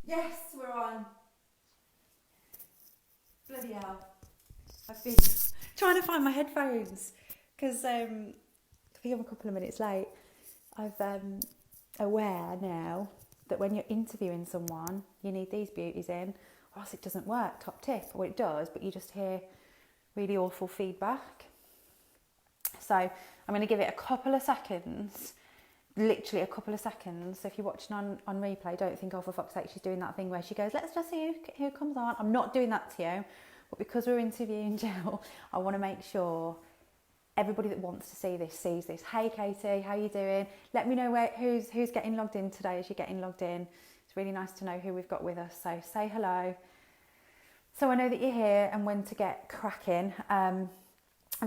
Yes, we're on. Bloody hell. I've been trying to find my headphones because I think I'm a couple of minutes late. I've aware now that when you're interviewing someone, you need these beauties in, or else it doesn't work. Top tip. Well, it does, but you just hear really awful feedback. So I'm going to give it a couple of seconds. Literally a couple of seconds. So if you're watching on replay, don't think, oh, for fuck's sake, she's doing that thing where she goes, let's just see who comes on. I'm not doing that to you. But because we're interviewing Jill, I want to make sure everybody that wants to see this sees this. Hey, Katie, how you doing? Let me know who's getting logged in today as you're getting logged in. It's really nice to know who we've got with us. So say hello. So I know that you're here and when to get cracking. I'm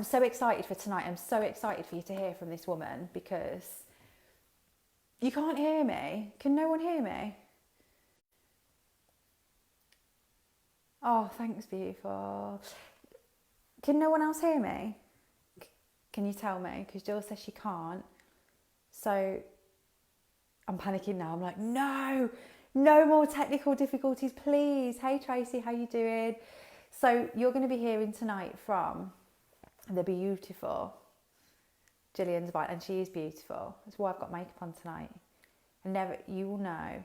so excited for tonight. I'm so excited for you to hear from this woman because you can't hear me. Can no one hear me? Oh, thanks, beautiful. Can no one else hear me? Can you tell me? Because Jill says she can't. So I'm panicking now. I'm like, no more technical difficulties, please. Hey, Tracy, how you doing? So you're going to be hearing tonight from the beautiful Gillian Devine, and she is beautiful. That's why I've got makeup on tonight. And you will know.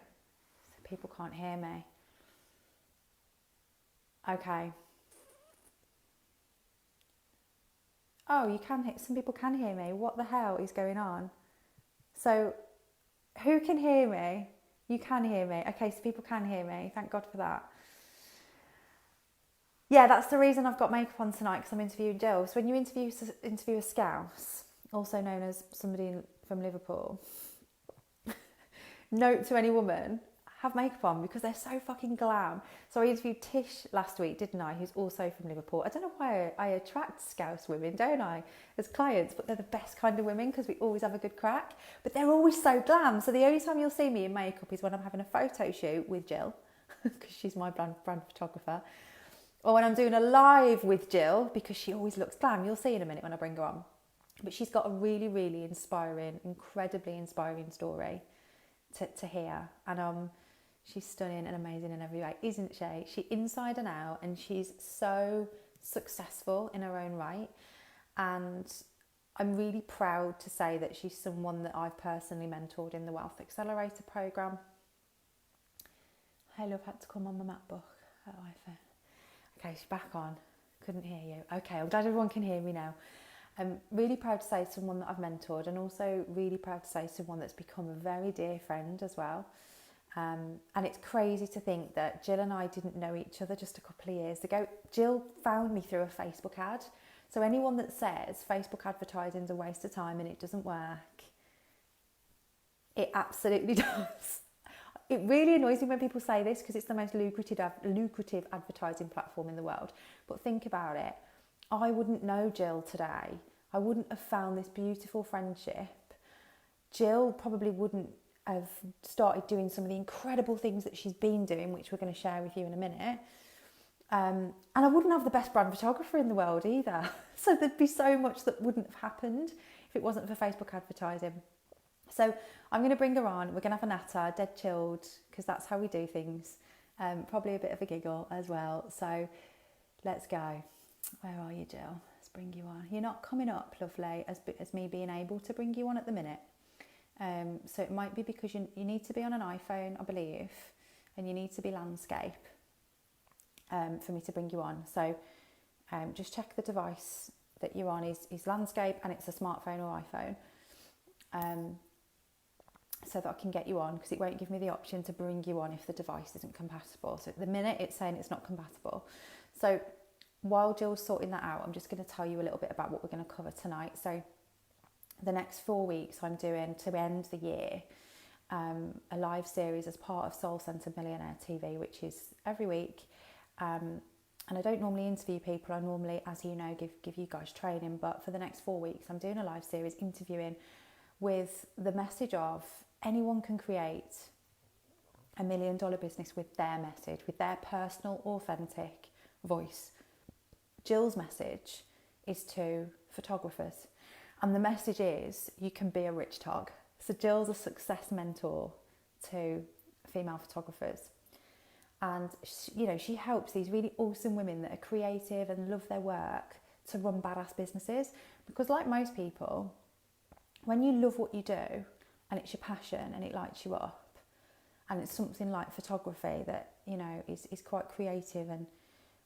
People can't hear me. Okay. Oh, you can hear. Some people can hear me. What the hell is going on? So, who can hear me? You can hear me. Okay, so people can hear me. Thank God for that. Yeah, that's the reason I've got makeup on tonight, because I'm interviewing Jill. So when you interview a scouse, also known as somebody from Liverpool, note to any woman, have makeup on because they're so fucking glam. So I interviewed Tish last week, didn't I, who's also from Liverpool. I don't know why I attract scouse women, don't I, as clients, but they're the best kind of women because we always have a good crack. But they're always so glam. So the only time you'll see me in makeup is when I'm having a photo shoot with Jill, because she's my brand photographer, or when I'm doing a live with Jill, because she always looks glam. You'll see in a minute when I bring her on. But she's got a really, really inspiring, incredibly inspiring story to hear. And she's stunning and amazing in every way, isn't she? She's inside and out, and she's so successful in her own right. And I'm really proud to say that she's someone that I've personally mentored in the Wealth Accelerator program. Hey, love, had to come on my MacBook. Okay, she's back on. Couldn't hear you. Okay, I'm glad everyone can hear me now. I'm really proud to say someone that I've mentored, and also really proud to say someone that's become a very dear friend as well. And it's crazy to think that Jill and I didn't know each other just a couple of years ago. Jill found me through a Facebook ad. So anyone that says Facebook advertising is a waste of time and it doesn't work, it absolutely does. It really annoys me when people say this because it's the most lucrative advertising platform in the world. But think about it. I wouldn't know Jill today. I wouldn't have found this beautiful friendship. Jill probably wouldn't have started doing some of the incredible things that she's been doing, which we're going to share with you in a minute. And I wouldn't have the best brand photographer in the world either. So there'd be so much that wouldn't have happened if it wasn't for Facebook advertising. So I'm going to bring her on. We're going to have a natter, dead chilled, because that's how we do things. Probably a bit of a giggle as well. So let's go. Where are you, Jill? Let's bring you on. You're not coming up, lovely, as me being able to bring you on at the minute. So it might be because you need to be on an iPhone, I believe, and you need to be landscape for me to bring you on. So just check the device that you're on is landscape, and it's a smartphone or iPhone, so that I can get you on, because it won't give me the option to bring you on if the device isn't compatible. So at the minute it's saying it's not compatible. So while Jill's sorting that out, I'm just going to tell you a little bit about what we're going to cover tonight. So the next 4 weeks I'm doing, to end the year, a live series as part of Soul Centered Millionaire TV, which is every week. And I don't normally interview people. I normally, as you know, give you guys training. But for the next 4 weeks, I'm doing a live series interviewing with the message of anyone can create $1 million business with their message, with their personal, authentic voice. Jill's message is to photographers. And the message is, you can be a Rich Tog. So Jill's a success mentor to female photographers. And she helps these really awesome women that are creative and love their work to run badass businesses. Because like most people, when you love what you do and it's your passion and it lights you up, and it's something like photography that is quite creative, and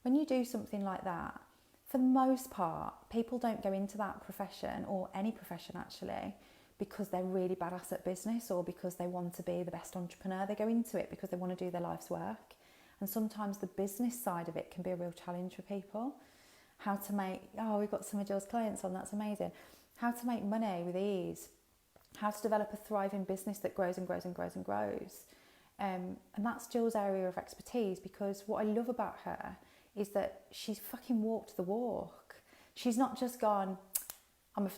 when you do something like that, for the most part, people don't go into that profession, or any profession actually, because they're really badass at business or because they want to be the best entrepreneur. They go into it because they want to do their life's work. And sometimes the business side of it can be a real challenge for people. How to make, we've got some of Jill's clients on, that's amazing. How to make money with ease. How to develop a thriving business that grows and grows and grows and grows. And that's Jill's area of expertise, because what I love about her is that she's fucking walked the walk. She's not just gone, I'm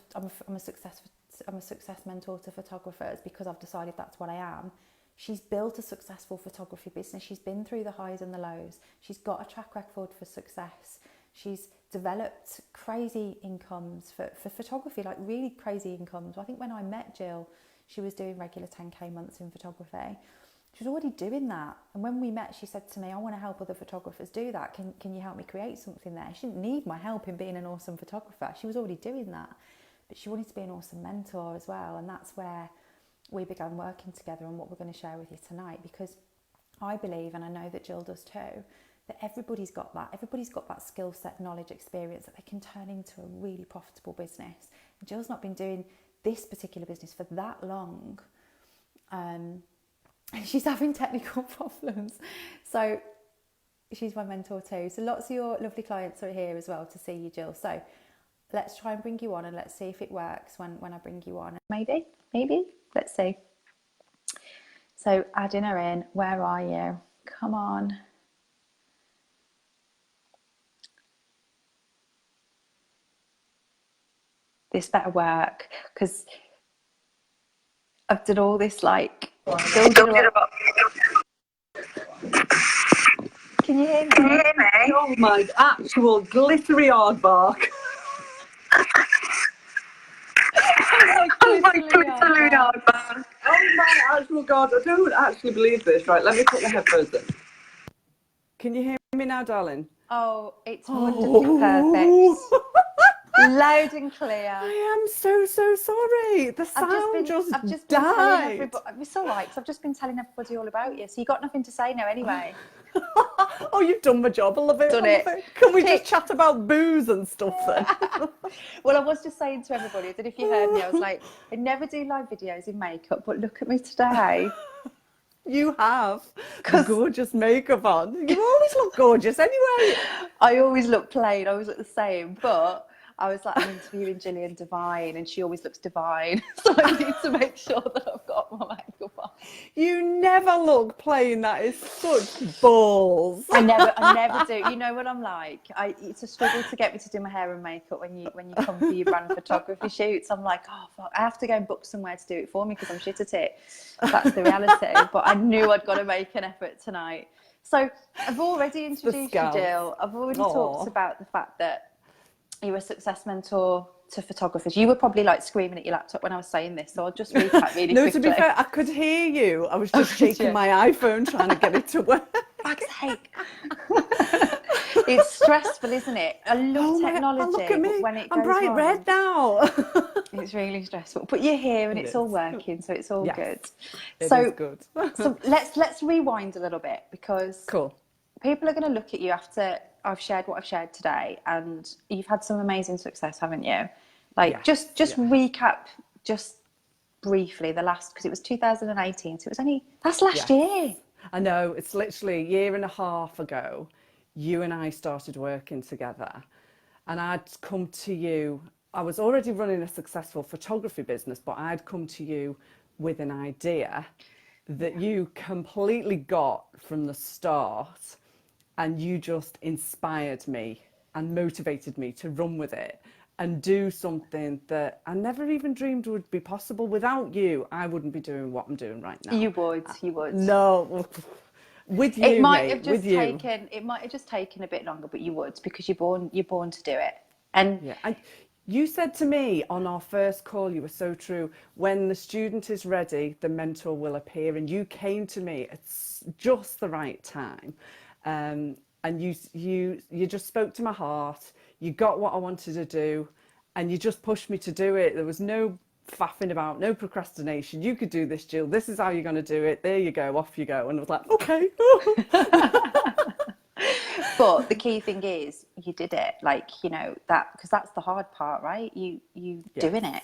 a success mentor to photographers because I've decided that's what I am. She's built a successful photography business. She's been through the highs and the lows. She's got a track record for success. She's developed crazy incomes for photography, like really crazy incomes. I think when I met Jill, she was doing regular 10k months in photography. She was already doing that. And when we met, she said to me, I want to help other photographers do that. Can you help me create something there? She didn't need my help in being an awesome photographer. She was already doing that. But she wanted to be an awesome mentor as well. And that's where we began working together on what we're going to share with you tonight. Because I believe, and I know that Jill does too, that everybody's got that. Everybody's got that skill set, knowledge, experience that they can turn into a really profitable business. And Jill's not been doing this particular business for that long. She's having technical problems. So she's my mentor too. So lots of your lovely clients are here as well to see you, Jill. So let's try and bring you on, and let's see if it works when I bring you on. Maybe. Let's see. So adding her in. Where are you? Come on. This better work, because I've done all this like... Can you hear me? Oh my actual glittery aardvark. Oh my glittery aardvark. Oh my actual God, I don't actually believe this. Right, let me put my headphones in. Can you hear me now, darling? Oh, it's wonderfully perfect. Loud and clear. I am so sorry. The sound I've just died. been telling everybody. It's all right, because I've just been telling everybody all about you. So you got nothing to say now anyway. Oh, you've done my job. I love it. Done it. Can we just chat about booze and stuff then? Well, I was just saying to everybody, I don't know if you heard me, I was like, I never do live videos in makeup, but look at me today. You have gorgeous makeup on. You always look gorgeous anyway. I always look plain. I always look the same. But I was like, I'm interviewing Gillian Devine, and she always looks divine. So I need to make sure that I've got my makeup on. You never look plain. That is such balls. I never do. You know what I'm like? It's a struggle to get me to do my hair and makeup when you come for your brand photography shoots. I'm like, oh fuck, I have to go and book somewhere to do it for me because I'm shit at it. That's the reality. But I knew I'd got to make an effort tonight. So I've already introduced you, Jill. I've already talked about the fact that you're a success mentor to photographers. You were probably like screaming at your laptop when I was saying this, so I'll just recap really quickly. No, to be fair, I could hear you. I was just shaking my iPhone trying to get it to work. Fuck's sake. It's stressful, isn't it? I love technology. Look at me. When it goes I'm bright wrong, red now. It's really stressful. But you're here and it's all working, so it's all good. It is good. So let's rewind a little bit, because people are going to look at you after I've shared what I've shared today, and you've had some amazing success, haven't you? Like, just recap just briefly the last, because it was 2018, so that's last year. I know, it's literally a year and a half ago you and I started working together, and I'd come to you. I was already running a successful photography business, but I'd come to you with an idea that you completely got from the start, and you just inspired me and motivated me to run with it and do something that I never even dreamed would be possible. Without you, I wouldn't be doing what I'm doing right now. You would. No, with you, it might have just taken a bit longer, but you would, because you're born to do it. And You said to me on our first call, you were so true, when the student is ready, the mentor will appear. And you came to me at just the right time. And you just spoke to my heart. You got what I wanted to do, and you just pushed me to do it. There was no faffing about, no procrastination. You could do this, Jill. This is how you're going to do it. There you go, off you go. And I was like, okay. But the key thing is you did it, like, you know, that, because that's the hard part, right? You Yes. doing it.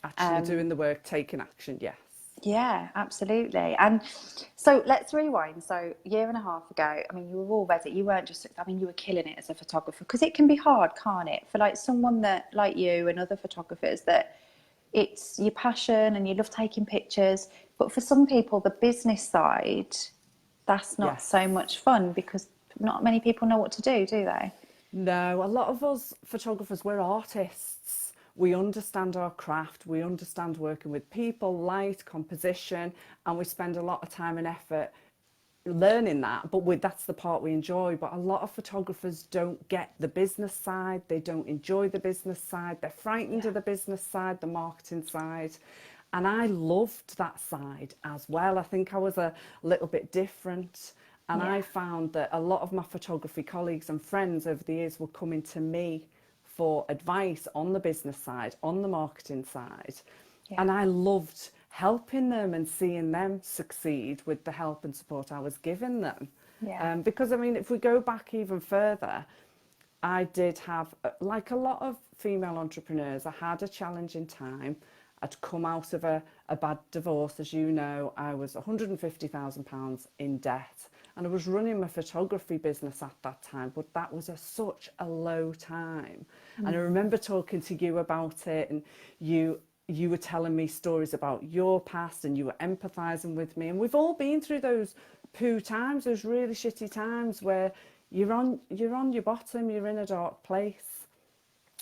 Actually doing the work, taking action, yes. Yeah, absolutely. And so let's rewind. So a year and a half ago, I mean, you were already, you weren't just, I mean, you were killing it as a photographer, because it can be hard, can't it? For like someone that, like you and other photographers, that it's your passion and you love taking pictures. But for some people, the business side, that's not Yes. so much fun, because not many people know what to do they? No, a lot of us photographers, we're artists. We understand our craft, we understand working with people, light, composition, and we spend a lot of time and effort learning that. But that's the part we enjoy. But a lot of photographers don't get the business side, they don't enjoy the business side, they're frightened of the business side, the marketing side. And I loved that side as well. I think I was a little bit different. And I found that a lot of my photography colleagues and friends over the years were coming to me for advice on the business side, on the marketing side. Yeah. And I loved helping them and seeing them succeed with the help and support I was giving them. Yeah. Because, I mean, if we go back even further, I did have, like a lot of female entrepreneurs, I had a challenging time. I'd come out of a bad divorce, as you know. I was £150,000 in debt, and I was running my photography business at that time, but that was such a low time. And I remember talking to you about it, and you were telling me stories about your past, and you were empathizing with me. And we've all been through those poo times, those really shitty times where you're on your bottom, you're in a dark place.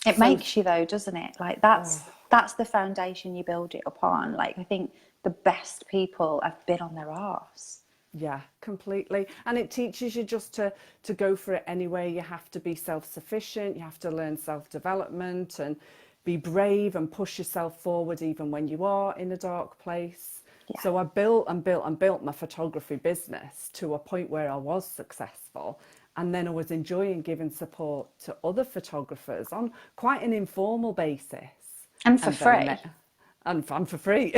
It makes you, though, doesn't it? Like that's the foundation you build it upon. Like, I think the best people have been on their arse. Yeah, completely. And it teaches you just to go for it anyway. You have to be self-sufficient. You have to learn self-development and be brave and push yourself forward even when you are in a dark place. Yeah. So I built and built and built my photography business to a point where I was successful. And then I was enjoying giving support to other photographers on quite an informal basis. And for free. And I'm for free.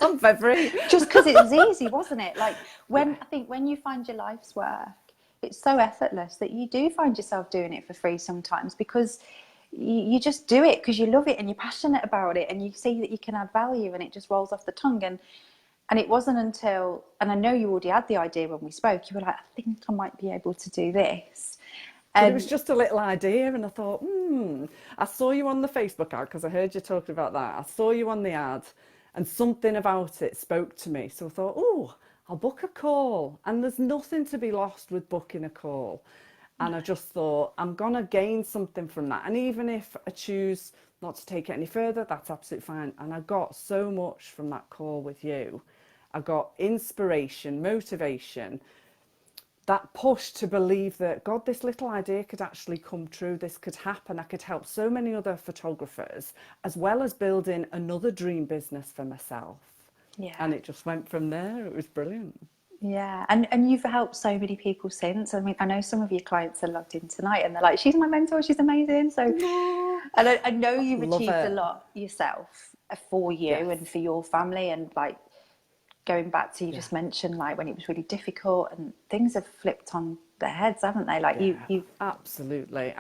I'm for free. Just because it was easy, wasn't it? Like, I think when you find your life's work, it's so effortless that you do find yourself doing it for free sometimes, because you just do it because you love it and you're passionate about it, and you see that you can add value, and it just rolls off the tongue. And it wasn't until, and I know you already had the idea when we spoke, you were like, I think I might be able to do this. But it was just a little idea, and I thought, I saw you on the Facebook ad, because I heard you talking about that. I saw you on the ad, and something about it spoke to me. So I thought, I'll book a call. And there's nothing to be lost with booking a call. And I just thought, I'm going to gain something from that. And even if I choose not to take it any further, that's absolutely fine. And I got so much from that call with you. I got inspiration, motivation, that push to believe that, God, this little idea could actually come true. This could happen. I could help so many other photographers, as well as building another dream business for myself. Yeah. And it just went from there. It was brilliant. Yeah, and you've helped so many people since. I mean, I know some of your clients are logged in tonight and they're like, she's my mentor, she's amazing. So, and I know you've achieved a lot yourself for you and for your family. And like, going back to, you just mentioned like when it was really difficult, and things have flipped on their heads, haven't they? Like you Absolutely.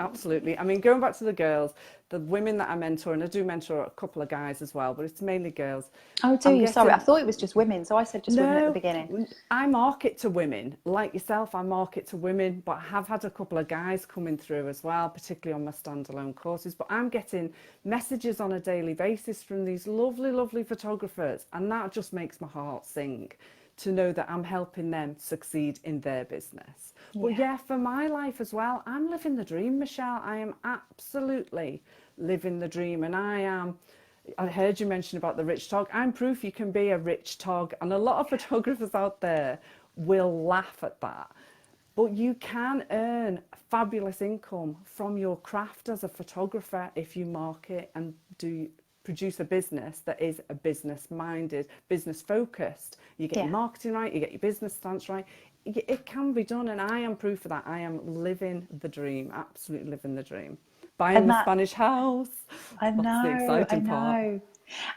I mean, going back to the girls, the women that I mentor, and I do mentor a couple of guys as well, but it's mainly girls. Oh, do you? Sorry, I thought it was just women, so I said just women at the beginning. I market to women. Like yourself, I market to women, but I have had a couple of guys coming through as well, particularly on my standalone courses. But I'm getting messages on a daily basis from these lovely, lovely photographers, and that just makes my heart sing, to know that I'm helping them succeed in their business. But for my life as well, I'm living the dream, Michelle. I am absolutely living the dream. And I heard you mention about the Rich Tog. I'm proof you can be a Rich Tog. And a lot of photographers out there will laugh at that. But you can earn fabulous income from your craft as a photographer if you market and produce a business that is a business minded, business focused. You get your marketing right, you get your business stance right. It can be done, and I am proof of that. I am living the dream, absolutely living the dream. Buying the Spanish house. I know, That's the exciting part.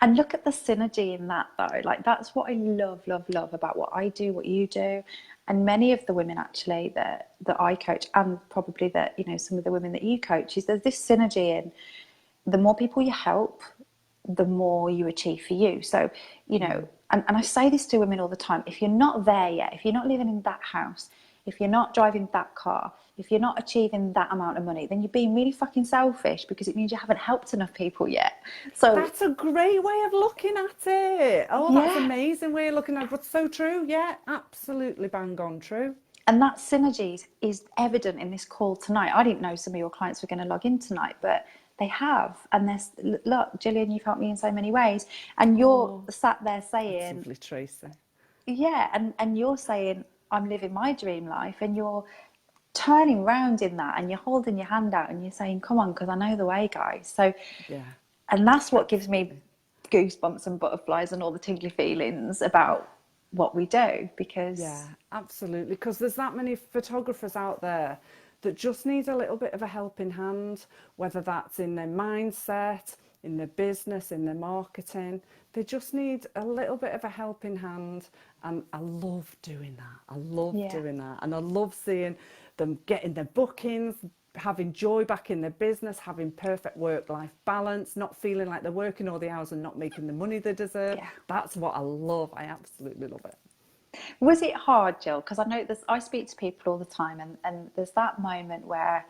And look at the synergy in that though. Like that's what I love about what I do, what you do. And many of the women actually that I coach, and probably that, you know, some of the women that you coach, is there's this synergy in the more people you help, the more you achieve for you. So, you know, and I say this to women all the time, if you're not there yet, if you're not living in that house, if you're not driving that car, if you're not achieving that amount of money, then you're being really fucking selfish, because it means you haven't helped enough people yet. So that's a great way of looking at it. Oh, that's an amazing way of looking at it. But so true. Yeah, absolutely bang on true. And that synergy is evident in this call tonight. I didn't know some of your clients were going to log in tonight, but they have. And there's, look, Gillian, you've helped me in so many ways. And you're sat there saying, lovely, Tracy. Yeah, and you're saying, I'm living my dream life, and you're turning round in that, and you're holding your hand out and you're saying, come on, because I know the way, guys. So, and that's what gives me goosebumps and butterflies and all the tingly feelings about what we do, because absolutely, because there's that many photographers out there that just need a little bit of a helping hand, whether that's in their mindset, in their business, in their marketing. They just need a little bit of a helping hand, and I love doing that. I love doing that, and I love seeing them getting their bookings, having joy back in their business, having perfect work-life balance, not feeling like they're working all the hours and not making the money they deserve. That's what I love. I absolutely love it. Was it hard, Jill? Because I know I speak to people all the time, and there's that moment where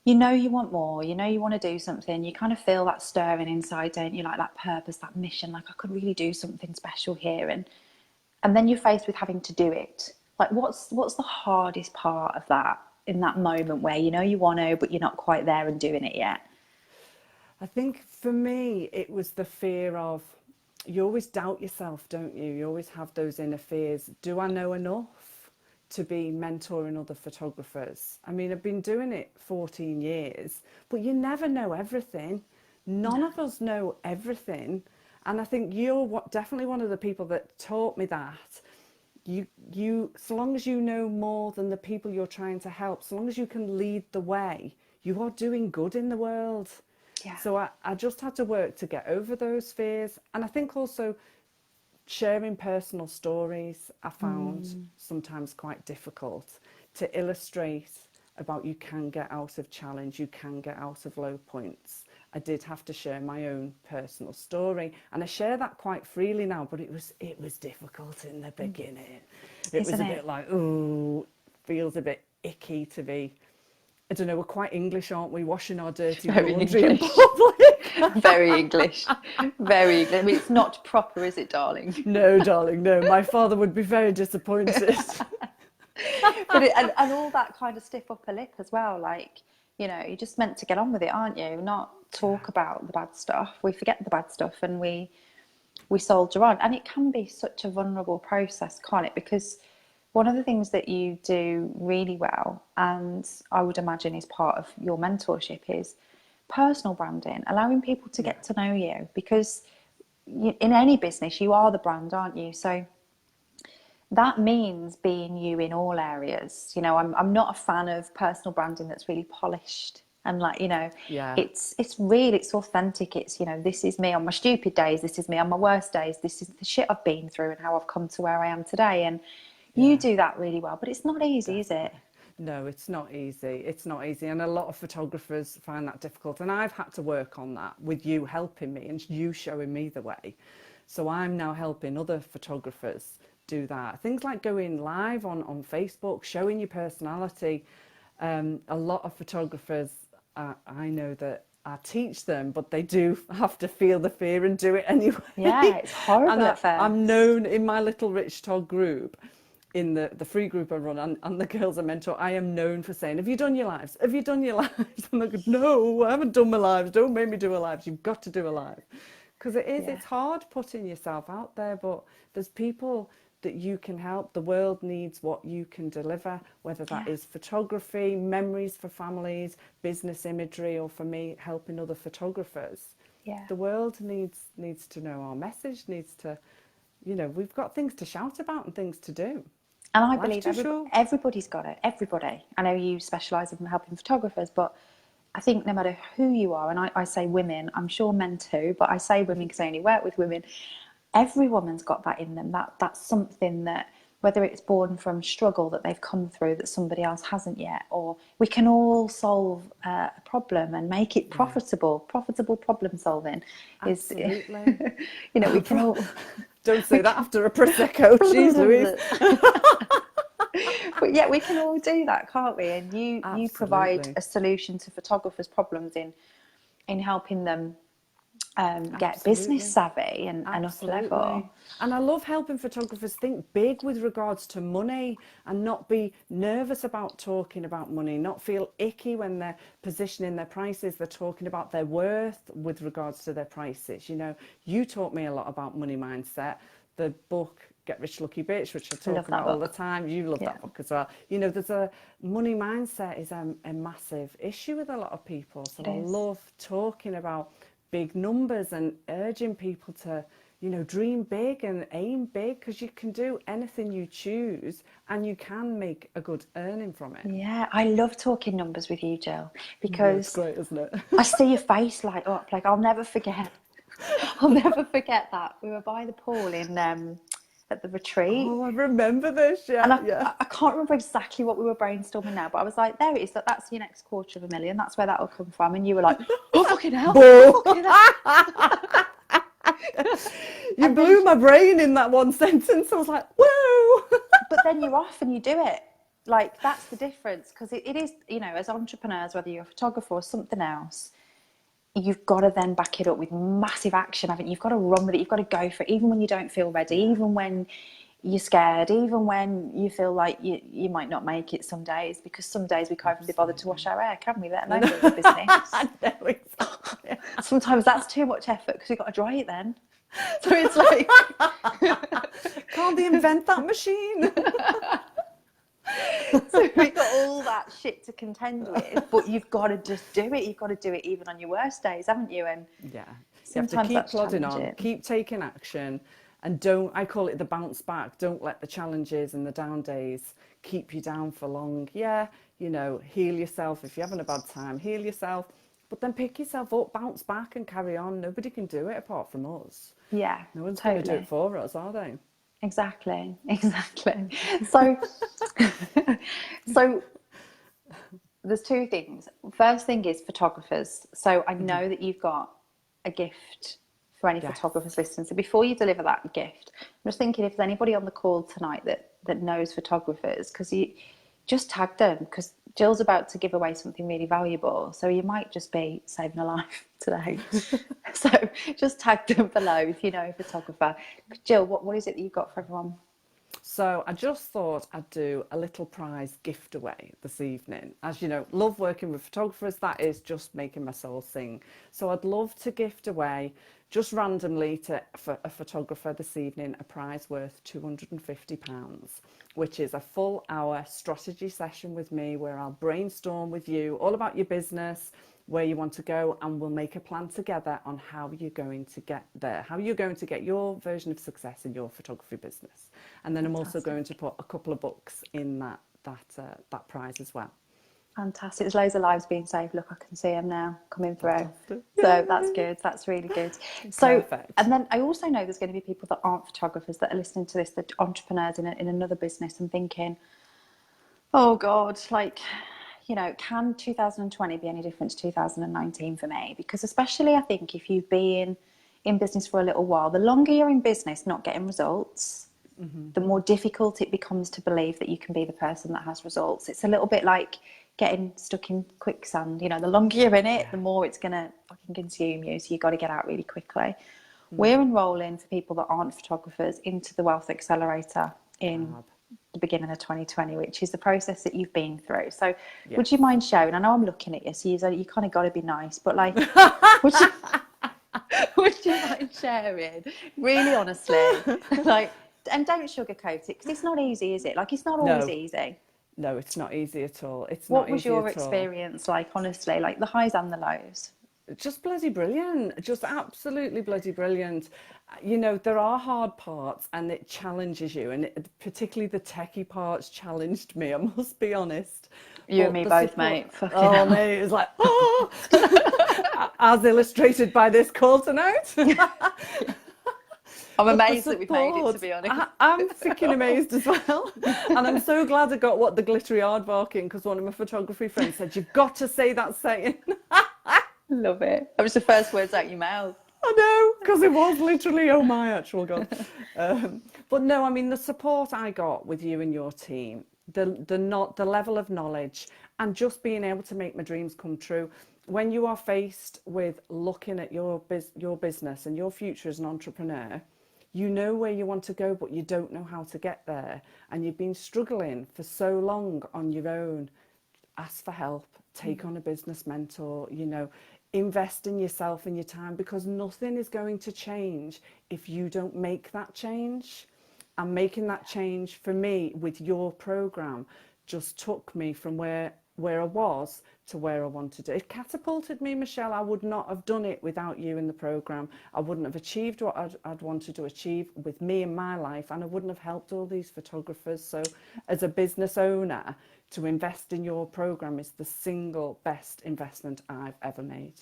you know you want more, you know you want to do something, you kind of feel that stirring inside, don't you? Like that purpose, that mission, like I could really do something special here, and then you're faced with having to do it. Like what's the hardest part of that, in that moment where you know you want to, but you're not quite there and doing it yet? I think for me, it was the fear of, you always doubt yourself, don't you? You always have those inner fears. Do I know enough to be mentoring other photographers? I mean, I've been doing it 14 years, but you never know everything. None of us know everything. And I think you're definitely one of the people that taught me that. You, so long as you know more than the people you're trying to help, so long as you can lead the way, you are doing good in the world. So I just had to work to get over those fears. And I think also sharing personal stories, I found sometimes quite difficult to illustrate about you can get out of challenge, you can get out of low points. I did have to share my own personal story, and I share that quite freely now, but it was difficult in the beginning. It was a bit like, ooh, feels a bit icky to be, I don't know, we're quite English, aren't we? Washing our dirty laundry in public. Very English. Very English. I mean, it's not proper, is it, darling? No, darling, no. My father would be very disappointed. But and all that kind of stiff upper lip as well. Like, you know, you're just meant to get on with it, aren't you? Not talk about the bad stuff. We forget the bad stuff and we soldier on. And it can be such a vulnerable process, can't it? Because one of the things that you do really well, and I would imagine is part of your mentorship, is personal branding, allowing people to get to know you. Because in any business, you are the brand, aren't you? So that means being you in all areas. You know, I'm not a fan of personal branding that's really polished and, like, you know, it's real, it's authentic. It's, you know, this is me on my stupid days, this is me on my worst days, this is the shit I've been through and how I've come to where I am today. And you do that really well, but it's not easy, is it? No, it's not easy. It's not easy. And a lot of photographers find that difficult. And I've had to work on that with you helping me and you showing me the way. So I'm now helping other photographers do that. Things like going live on Facebook, showing your personality. A lot of photographers, I know that I teach them, but they do have to feel the fear and do it anyway. Yeah, it's horrible at first. I'm known in my little Rich Tog group, in the free group I run, and the girls I mentor, I am known for saying, have you done your lives? Have you done your lives? And they go, no, I haven't done my lives. Don't make me do a lives. You've got to do a live. Because it's hard putting yourself out there, but there's people that you can help. The world needs what you can deliver, whether that is photography, memories for families, business imagery, or for me, helping other photographers. Yeah. The world needs to know our message, needs to, we've got things to shout about and things to do. And I Life's believe too short. everybody's got it. Everybody. I know you specialise in helping photographers, but I think no matter who you are, and I say women, I'm sure men too, but I say women because I only work with women. Every woman's got that in them. That's something that, whether it's born from struggle that they've come through that somebody else hasn't yet, or we can all solve a problem and make it profitable. Profitable problem solving is, Absolutely. we can all. Don't say that after a Prosecco. Jeez Louise. But yeah, we can all do that, can't we? And you provide Absolutely. a solution to photographers' problems in helping them get business savvy and up level. And I love helping photographers think big with regards to money and not be nervous about talking about money, not feel icky when they're positioning their prices. They're talking about their worth with regards to their prices. You taught me a lot about money mindset. The book Get Rich Lucky Bitch, which I talk about all the time. You love that book as well. There's a money mindset is a massive issue with a lot of people. So I love talking about big numbers and urging people to, dream big and aim big, because you can do anything you choose and you can make a good earning from it. Yeah, I love talking numbers with you, Jill, because it's great, isn't it? I see your face light up. Like, I'll never forget that. We were by the pool in at the retreat. Oh, I remember this, And I can't remember exactly what we were brainstorming now, but I was like, there it is, that's your next $250,000, that's where that'll come from. And you were like, oh, fucking hell. You blew my brain in that one sentence. I was like, whoa. But then you're off and you do it. Like, that's the difference, because it is, as entrepreneurs, whether you're a photographer or something else, you've got to then back it up with massive action, haven't you? You've got to run with it. You've got to go for it, even when you don't feel ready, even when you're scared, even when you feel like you might not make it some days, because some days we can't even be bothered to wash our hair, can we? Let alone do the business. Sometimes that's too much effort because we've got to dry it then. So it's like... Can't they invent that machine? So we've got all that shit to contend with, but you've got to just do it. You've got to do it even on your worst days, haven't you? And you have to keep plodding on, keep taking action, and I call it the bounce back. Don't let the challenges and the down days keep you down for long. Heal yourself. If you're having a bad time, heal yourself, but then pick yourself up, bounce back and carry on. Nobody can do it apart from us. Yeah, no one's going to do it for us, are they? Exactly. So there's two things. First thing is photographers. So I know that you've got a gift for any photographers listening. So before you deliver that gift, I'm just thinking, if there's anybody on the call tonight that knows photographers, because you just tag them, because Jill's about to give away something really valuable. So you might just be saving a life today. So just tag them below if you know a photographer. Jill, what is it that you've got for everyone? So I just thought I'd do a little prize gift away this evening. As you know, love working with photographers. That is just making my soul sing. So I'd love to gift away, just randomly for a photographer this evening, a prize worth £250, which is a full hour strategy session with me where I'll brainstorm with you all about your business, where you want to go, and we'll make a plan together on how you're going to get there, how you're going to get your version of success in your photography business. And then I'm also going to put a couple of books in that prize as well. Fantastic. There's loads of lives being saved. Look, I can see them now coming through. So that's good. That's really good. So, perfect. And then I also know there's going to be people that aren't photographers that are listening to this, that are entrepreneurs in another business and thinking, oh God, can 2020 be any different to 2019 for me? Because especially I think if you've been in business for a little while, the longer you're in business not getting results, the more difficult it becomes to believe that you can be the person that has results. It's a little bit like getting stuck in quicksand. The longer you're in it, the more it's going to fucking consume you. So you've got to get out really quickly. We're enrolling for people that aren't photographers into the Wealth Accelerator in the beginning of 2020, which is the process that you've been through. So would you mind sharing? I know I'm looking at you, so you kind of got to be nice, but would you mind sharing, really honestly, and don't sugarcoat it, because it's not easy, is it? Like, it's not always No. easy. No, it's not easy at all. It's What not was easy your at all. experience like, honestly, like the highs and the lows? Just bloody brilliant, just absolutely bloody brilliant. You know, there are hard parts and it challenges you, and particularly the techie parts challenged me, I must be honest. You But and me the both, support, mate. Fucking oh hell. mate, it was like, oh, as illustrated by this call tonight. I'm But the amazed that we've made it, to support, be honest. I'm freaking amazed as well. And I'm so glad I got what the glittery aardvark in, because one of my photography friends said, you've got to say that saying. Love it. That was the first words out your mouth. I know, because it was literally, oh my actual God. But no, I mean, the support I got with you and your team, the level of knowledge, and just being able to make my dreams come true. When you are faced with looking at your business and your future as an entrepreneur, you know where you want to go, but you don't know how to get there. And you've been struggling for so long on your own. Ask for help, take on a business mentor, you know, invest in yourself and your time, because nothing is going to change if you don't make that change. And making that change for me with your program just took me from where I was to where I wanted to. It catapulted me, Michelle. I would not have done it without you in the program. I wouldn't have achieved what I'd wanted to achieve with me in my life, and I wouldn't have helped all these photographers. So as a business owner, to invest in your program is the single best investment I've ever made.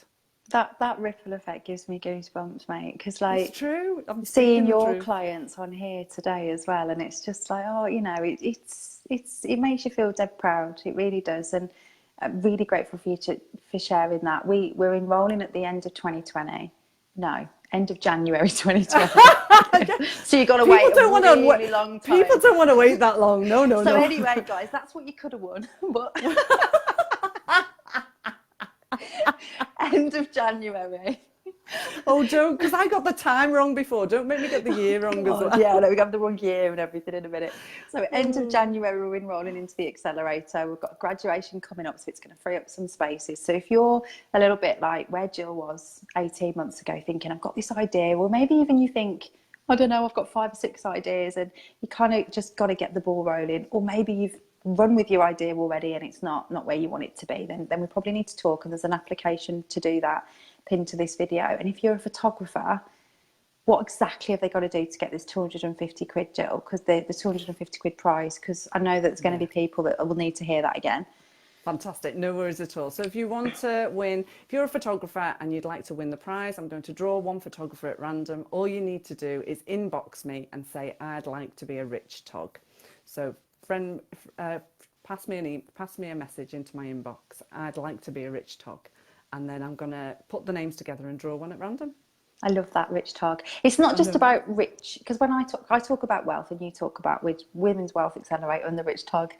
That ripple effect gives me goosebumps, mate, because like, it's true. I'm seeing your truth. clients on here today as well, and it's just like, oh, you know, it makes you feel dead proud. It really does. And I'm really grateful for you for sharing that. We're enrolling at the end of 2020. No, end of January 2020. So you've got to wait a really long time. People don't want to wait that long. No. So anyway, guys, that's what you could have won. But end of January. Oh, don't, because I got the time wrong before. Don't make me get the year wrong as well. Yeah, no, we have the wrong year and everything in a minute. So end of January, we're enrolling into the Accelerator. We've got graduation coming up, so it's going to free up some spaces. So if you're a little bit like where Jill was 18 months ago, thinking, I've got this idea, or maybe even you think, I don't know, I've got 5 or 6 ideas, and you kind of just got to get the ball rolling. Or maybe you've run with your idea already and it's not where you want it to be, then we probably need to talk, and there's an application to do that pinned to this video. And if you're a photographer, what exactly have they got to do to get this 250 quid, Jill? Because the 250 quid prize, because I know that there's going to be people that will need to hear that again. Fantastic, no worries at all. So if you want to win, if you're a photographer and you'd like to win the prize, I'm going to draw one photographer at random. All you need to do is inbox me and say, I'd like to be a Rich Tog. So friend, pass me a message into my inbox. I'd like to be a Rich Tog. And then I'm going to put the names together and draw one at random. I love that, Rich Tog. It's not just about rich, because when I talk about wealth and you talk about Women's Wealth Accelerator and the Rich Tog.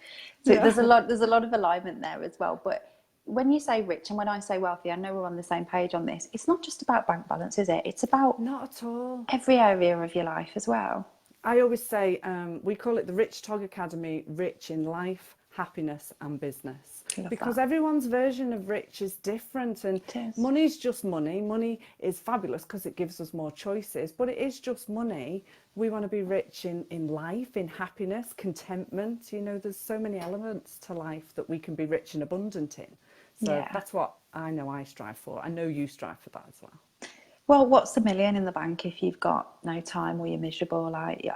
So yeah. there's a lot of alignment there as well. But when you say rich and when I say wealthy, I know we're on the same page on this. It's not just about bank balance, is it? It's about not at all every area of your life as well. I always say we call it the Rich Tog Academy, rich in life, happiness and business, because everyone's version of rich is different, and money's just money. Money is fabulous because it gives us more choices, but it is just money. We want to be rich in life, in happiness, contentment. You know, there's so many elements to life that we can be rich and abundant in. So that's what I know I strive for. I know you strive for that as well. Well, what's $1 million in the bank if you've got no time or you're miserable? Like,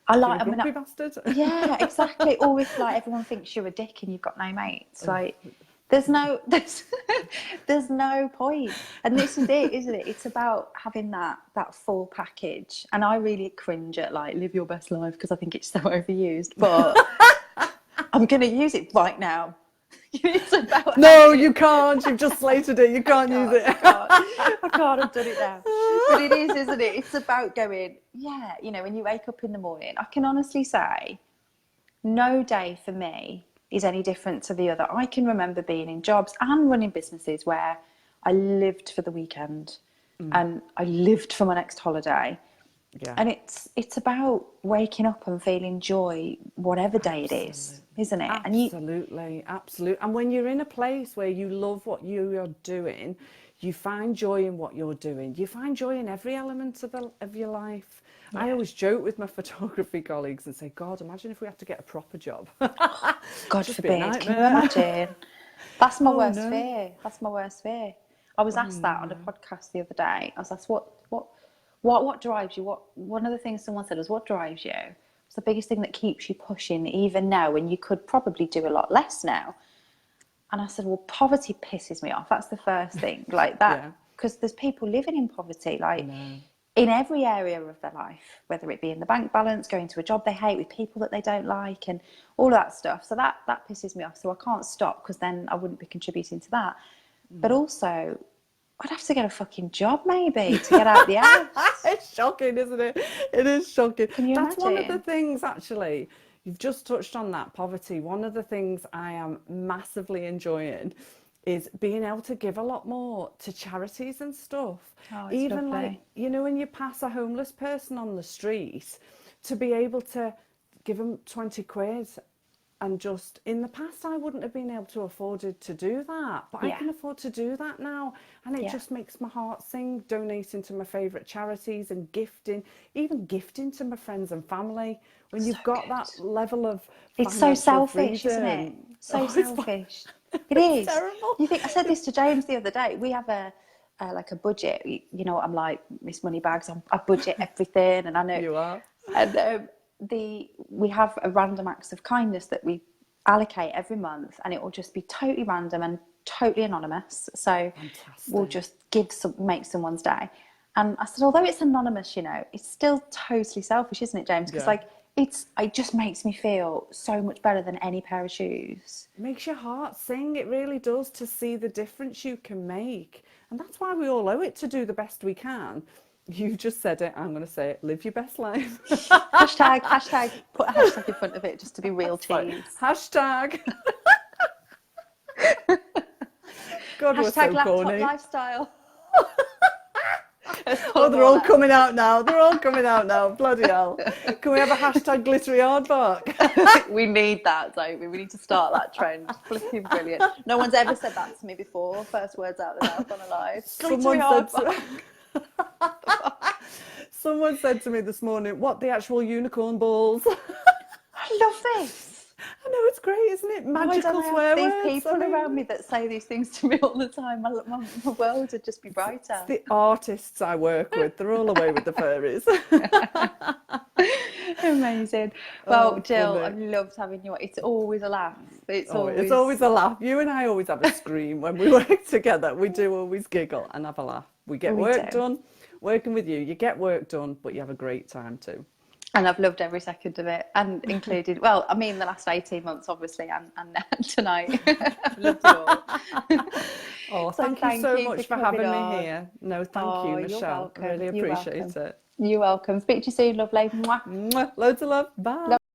I like, you're a grumpy bastard. Yeah, exactly. Or if like everyone thinks you're a dick and you've got no mates, like there's no point. And this is it, isn't it? It's about having that full package. And I really cringe at like live your best life because I think it's so overused. But I'm going to use it right now. It's about you can't. You've just slated it. You can't use it. I can't have done it now. But it is, isn't it? It's about going, you know, when you wake up in the morning, I can honestly say no day for me is any different to the other. I can remember being in jobs and running businesses where I lived for the weekend and I lived for my next holiday. Yeah. And it's about waking up and feeling joy, whatever day it is, isn't it? Absolutely. And when you're in a place where you love what you're doing, you find joy in what you're doing. You find joy in every element of your life. I always joke with my photography colleagues and say, God, imagine if we had to get a proper job. God Just be a forbid, can you nightmare. imagine? That's my Oh, worst no. fear. That's my worst fear. I was asked that on a podcast the other day. I was asked, what drives you? One of the things someone said was, what drives you? It's the biggest thing that keeps you pushing even now when you could probably do a lot less now. And I said, well, poverty pisses me off. That's the first thing. Like that, because there's people living in poverty, like in every area of their life, whether it be in the bank balance, going to a job they hate with people that they don't like, and all of that stuff. So that pisses me off. So I can't stop, because then I wouldn't be contributing to that. But also, I'd have to get a fucking job maybe to get out the house. It's shocking, isn't it? It is shocking. Can you That's one of imagine? the things, actually. You've just touched on that, poverty. One of the things I am massively enjoying is being able to give a lot more to charities and stuff. Oh, it's Even lovely. like, you know, when you pass a homeless person on the street, to be able to give them 20 quid. And just in the past, I wouldn't have been able to afford to do that, but I can afford to do that now. And it just makes my heart sing, donating to my favourite charities and gifting, even gifting to my friends and family. When you've got that level of It's so financial selfish, freedom. isn't it? So It's selfish. It is. terrible. You think, I said this to James the other day. We have a budget. You know what I'm like, Miss Moneybags. I budget everything, and I know You are. And we have a random acts of kindness that we allocate every month, and it will just be totally random and totally anonymous. So we'll just make someone's day. And I said, although it's anonymous, you know, it's still totally selfish, isn't it, James? Because it just makes me feel so much better than any pair of shoes. It makes your heart sing. It really does, to see the difference you can make. And that's why we all owe it to do the best we can. You just said it, I'm going to say it, live your best life. Hashtag, put a hashtag in front of it just to be real cheese. Hashtag. God, we're Hashtag so laptop corny. lifestyle. Oh, they're all coming out now. They're all coming out now. Bloody hell. Can we have a hashtag glittery aardvark? We need that, don't we? We need to start that trend. Flipping brilliant. No one's ever said that to me before. First words out of their mouth on a live. Someone said to me this morning, what, the actual unicorn balls? I love this. I know, it's great, isn't it? Magical swear these words. people around me that say these things to me all the time. My world would just be brighter. The artists I work with, they're all away with the furries. Amazing. Well, Jill, I've loved having you. It's always a laugh. It's always a laugh. You and I always have a scream when we work together. We do always giggle and have a laugh. We get work done. Working with you, you get work done, but you have a great time too. And I've loved every second of it, and included, well, I mean, the last 18 months, obviously, and tonight. I've loved it all. Oh, thank you so much for having me here. No, thank you, Michelle. You're welcome. Really appreciate it. You're welcome. Speak to you soon, lovely. Mwah. Loads of love. Bye.